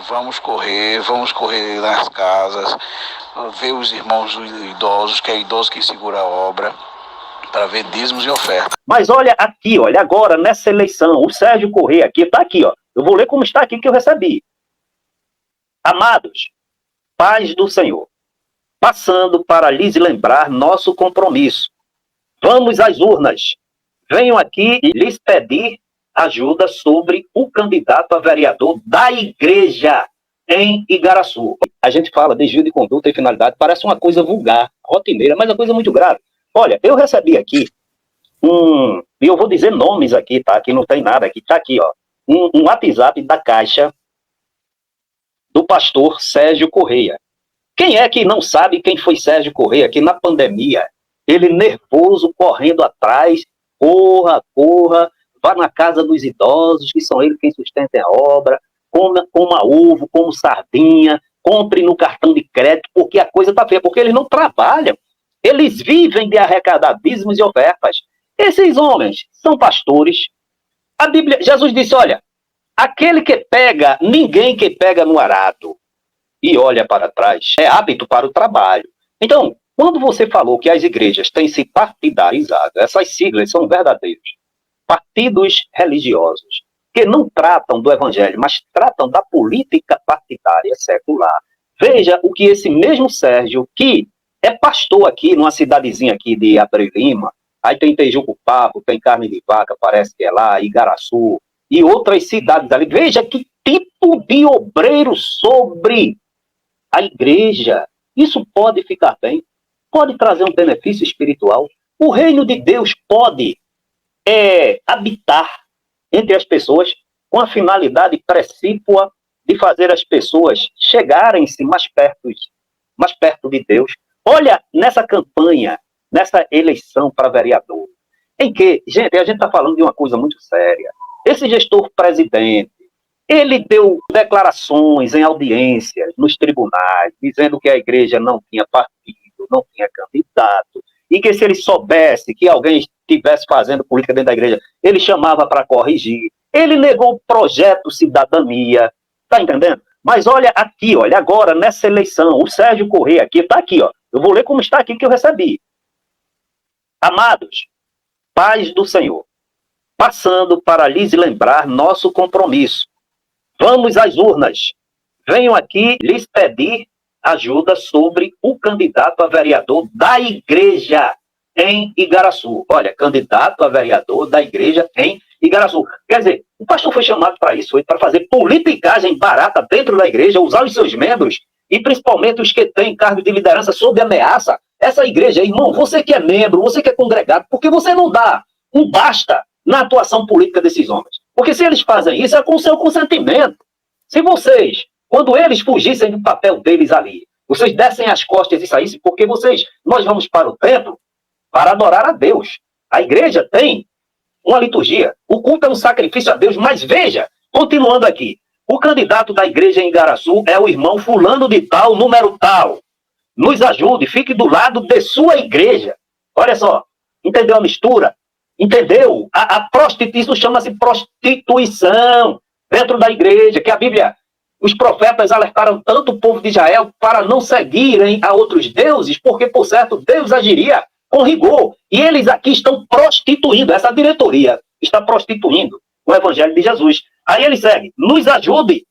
Vamos correr nas casas, ver os irmãos idosos, que é idoso que segura a obra, para ver dízimos e ofertas. Mas olha aqui, olha, agora nessa eleição, o Sérgio Correia aqui, está aqui, ó. Eu vou ler como está aqui que eu recebi. Amados, paz do Senhor, passando para lhes lembrar nosso compromisso. Vamos às urnas. Venho aqui lhes pedir ajuda sobre o candidato a vereador da igreja em Igaraçu. A gente fala desvio de conduta e finalidade, parece uma coisa vulgar, rotineira, mas é uma coisa muito grave. Olha, eu recebi aqui e eu vou dizer nomes aqui, tá? Aqui não tem nada, aqui tá aqui, ó. Um WhatsApp da Caixa do pastor Sérgio Correia. Quem é que não sabe quem foi Sérgio Correia? Que na pandemia, ele nervoso, correndo atrás, corra, vá na casa dos idosos, que são eles quem sustentam a obra, coma ovo, como sardinha, compre no cartão de crédito, porque a coisa está feia, porque eles não trabalham. Eles vivem de arrecadar dízimos e ofertas. Esses homens são pastores. A Bíblia, Jesus disse, olha, aquele que pega, ninguém que pega no arado e olha para trás, é hábito para o trabalho. Então, quando você falou que as igrejas têm se partidarizado, essas siglas são verdadeiros partidos religiosos, que não tratam do evangelho, mas tratam da política partidária secular. Veja o que esse mesmo Sérgio, que é pastor aqui, numa cidadezinha aqui de Abreu Lima, aí tem Tejuco-Papo, tem Carne de Vaca, parece que é lá, Igaraçu, e outras cidades ali. Veja que tipo de obreiro sobre a igreja. Isso pode ficar bem, pode trazer um benefício espiritual. O reino de Deus pode habitar entre as pessoas com a finalidade precípua de fazer as pessoas chegarem-se mais perto de Deus. Olha, nessa campanha, nessa eleição para vereador, em que, gente, a gente está falando de uma coisa muito séria. Esse gestor presidente, ele deu declarações em audiências nos tribunais, dizendo que a igreja não tinha partido, não tinha candidato, e que se ele soubesse que alguém estivesse fazendo política dentro da igreja, ele chamava para corrigir. Ele negou o projeto Cidadania, tá entendendo? Mas olha aqui, olha, agora nessa eleição, o Sérgio Correia aqui, tá aqui, ó. Eu vou ler como está aqui que eu recebi. Amados, paz do Senhor, passando para lhes lembrar nosso compromisso. Vamos às urnas. Venho aqui lhes pedir ajuda sobre o candidato a vereador da igreja em Igaraçu. Olha, candidato a vereador da igreja em Igaraçu. Quer dizer, o pastor foi chamado para isso, foi para fazer politicagem barata dentro da igreja, usar os seus membros, e principalmente os que têm cargo de liderança sob ameaça. Essa igreja, irmão, você que é membro, você que é congregado, porque você não dá um basta na atuação política desses homens? Porque se eles fazem isso, é com o seu consentimento. Se vocês, quando eles fugissem do papel deles ali, vocês dessem as costas e saíssem, porque nós vamos para o templo para adorar a Deus. A igreja tem uma liturgia, o culto é um sacrifício a Deus, mas veja, continuando aqui, o candidato da igreja em Igaraçu é o irmão fulano de tal, número tal. Nos ajude, fique do lado de sua igreja. Olha só, entendeu a mistura? Entendeu? Isso chama-se prostituição dentro da igreja, que a Bíblia, os profetas alertaram tanto o povo de Israel para não seguirem a outros deuses, porque, por certo, Deus agiria com rigor. E eles aqui estão prostituindo, essa diretoria está prostituindo o evangelho de Jesus. Aí ele segue, nos ajude,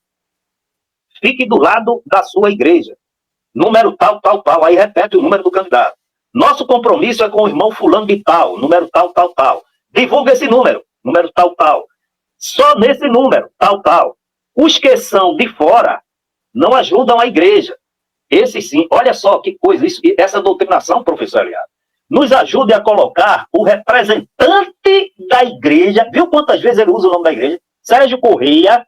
fique do lado da sua igreja. Número tal, tal, tal. Aí repete o número do candidato. Nosso compromisso é com o irmão fulano de tal, número tal, tal, tal. Divulga esse número tal, tal. Só nesse número, tal, tal. Os que são de fora não ajudam a igreja. Esse sim, olha só que coisa, essa doutrinação, professor Eliado, nos ajude a colocar o representante da igreja, viu quantas vezes ele usa o nome da igreja? Sérgio Correia,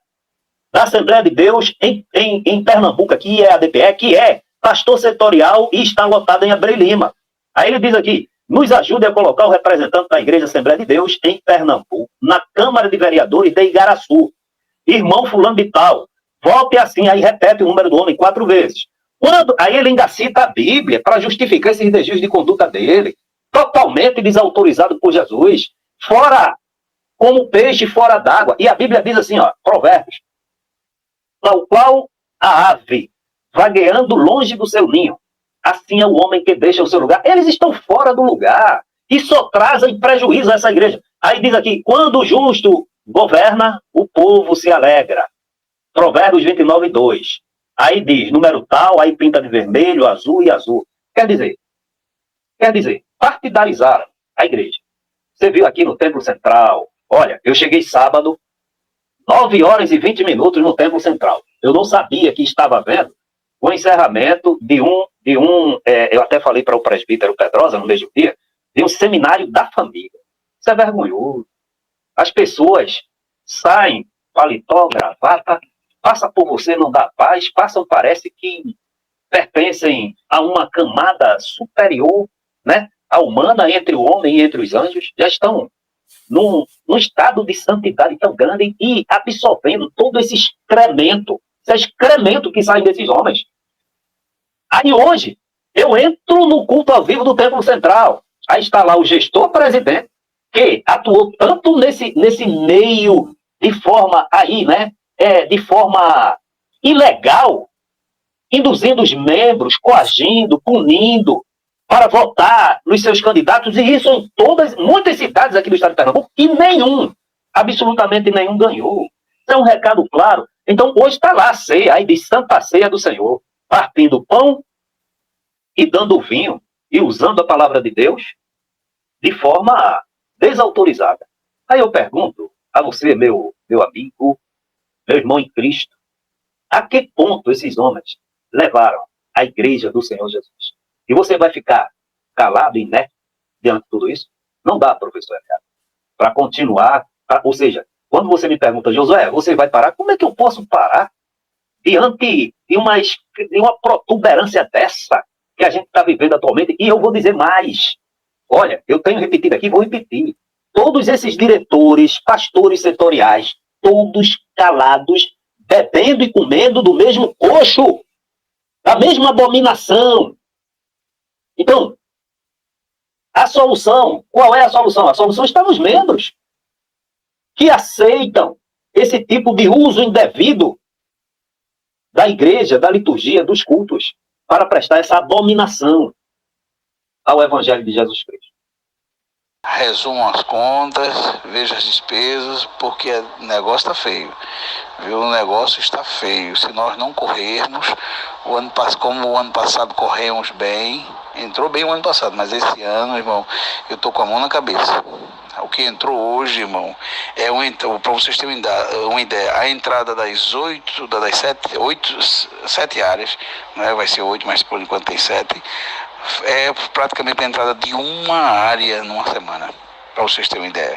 da Assembleia de Deus, em Pernambuco, aqui é a DPE, que é pastor setorial e está lotado em Abreu Lima. Aí ele diz aqui, nos ajude a colocar o representante da Igreja Assembleia de Deus em Pernambuco, na Câmara de Vereadores de Igaraçu. Irmão fulano de tal. Volte assim, aí repete o número do homem 4 vezes. Aí ele ainda cita a Bíblia para justificar esses desvios de conduta dele. Totalmente desautorizado por Jesus. Fora, como peixe fora d'água. E a Bíblia diz assim, ó, Provérbios. tal qual a ave, vagueando longe do seu ninho. Assim é o homem que deixa o seu lugar. Eles estão fora do lugar e só trazem prejuízo a essa igreja. Aí diz aqui, quando o justo governa, o povo se alegra. Provérbios 29:2. Aí diz, número tal, aí pinta de vermelho, azul e azul. Quer dizer, partidarizaram a igreja. Você viu aqui no Templo Central, olha, eu cheguei sábado, 9 horas e 20 minutos no Templo Central. Eu não sabia que estava vendo o encerramento eu até falei para o presbítero Pedrosa no mesmo dia, de um seminário da família. Isso é vergonhoso. As pessoas saem, paletó, gravata, passa por você, não dá paz, passam, parece que pertencem a uma camada superior, né? A humana entre o homem e entre os anjos, já estão num estado de santidade tão grande e absorvendo todo esse excremento que sai desses homens. Aí hoje, eu entro no culto ao vivo do Templo Central. Aí está lá o gestor presidente, que atuou tanto nesse meio de forma aí, né? De forma ilegal, induzindo os membros, coagindo, punindo, para votar nos seus candidatos, e isso em muitas cidades aqui do estado de Pernambuco, e absolutamente nenhum ganhou. Isso é um recado claro. Então, hoje está lá a ceia, aí de Santa Ceia do Senhor, partindo o pão e dando o vinho, e usando a palavra de Deus de forma desautorizada. Aí eu pergunto a você, meu amigo, meu irmão em Cristo, a que ponto esses homens levaram a igreja do Senhor Jesus? E você vai ficar calado e inerte diante de tudo isso? Não dá, professor Ricardo, para continuar. Ou seja, quando você me pergunta, Josué, você vai parar? Como é que eu posso parar diante de uma protuberância dessa que a gente está vivendo atualmente? E eu vou dizer mais. Olha, eu tenho repetido aqui, vou repetir. Todos esses diretores, pastores setoriais, todos calados, bebendo e comendo do mesmo coxo, da mesma abominação. Então, a solução, qual é a solução? A solução está nos membros que aceitam esse tipo de uso indevido da igreja, da liturgia, dos cultos, para prestar essa abominação ao Evangelho de Jesus Cristo. Resumam as contas, veja as despesas, porque o negócio está feio. Viu? O negócio está feio. Se nós não corrermos, como o ano passado corremos bem, entrou bem o ano passado, mas esse ano, irmão, eu estou com a mão na cabeça. O que entrou hoje, irmão, para vocês terem uma ideia, a entrada das 7 áreas, né, vai ser 8, mas por enquanto tem 7, é praticamente a entrada de uma área numa semana, para vocês terem uma ideia.